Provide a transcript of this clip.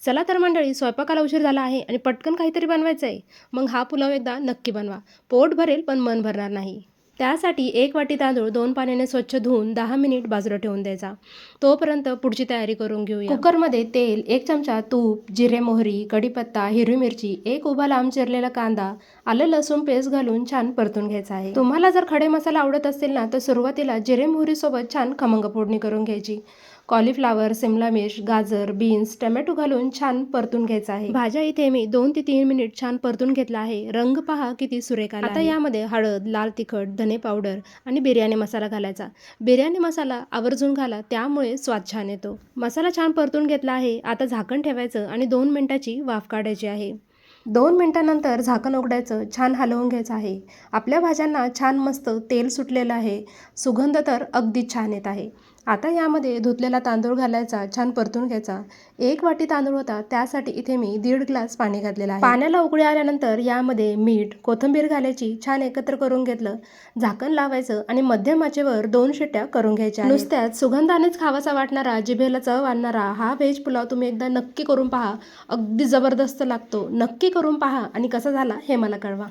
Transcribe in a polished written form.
चला तर मंडळी, स्वयंपाकाला उशीर झाला आहे आणि पटकन काहीतरी बनवायचं आहे. मग हा पुलाव एकदा नक्की बनवा. पोट भरेल पण मन भरणार नाही. त्यासाठी 1 वाटी तांदूळ 2 पाण्याने स्वच्छ धुवून 10 मिनिट बाजूला ठेवून द्यायचा. तोपर्यंत पुढची तयारी करून घेऊया. कुकरमध्ये तेल, 1 चमचा तूप, जिरे, मोहरी, कढीपत्ता, हिरवी मिरची, 1 उभा लांब चिरलेला कांदा, आलं लसूण पेस्ट घालून छान परतून घ्यायचा आहे. तुम्हाला जर खडे मसाला आवडत असेल ना, तर सुरुवातीला जिरे मोहरी सोबत छान खमंग फोडणी करून घ्यायची. कॉलीफ्लावर, सिमला मिर्च, गाजर, बीन्स, टोमॅटो घालून छान परतून घ्यायचा आहे. भाज्या इथे मी 2 ते 3 मिनिट छान परतून घेतला आहे. रंग पहा किती सुरेख आला. आता यामध्ये हळद, लाल तिखट, धने पावडर आणि बिर्याणी मसाला घालायचा. बिर्याणी मसाला आवर्जून घाला, त्यामुळे स्वाद छान येतो. मसाला छान परतून घेतला आहे. आता झाकण ठेवायचं आणि 2 मिनिटाची वाफ काढायची आहे. 2 मिनिटांनंतर झाकण उघडायचं, छान हलवून घ्यायचं आहे. आपल्या भाज्यांना छान मस्त तेल सुटलेलं आहे. सुगंध तर अगदी छान येत आहे. आता यामध्ये धुतलेला तांदूळ घालायचा, छान परतून घ्यायचा. 1 वाटी तांदूळ होता, त्यासाठी इथे मी 1.5 ग्लास पाणी घातलेलं आहे. पाण्याला उकळी आल्यानंतर यामध्ये मीठ, कोथिंबीर घालायची, छान एकत्र करून घेतलं. झाकण लावायचं आणि मध्यम आचेवर 2 शिट्ट्या करून घ्यायच्या. नुसत्याच सुगंधानेच खावासा वाटणारा, जिभेला चव आणणारा हा व्हेज पुलाव तुम्ही एकदा नक्की करून पहा. अगदी जबरदस्त लागतो. नक्की करून पहा आणि कसा झाला हे मला कळवा.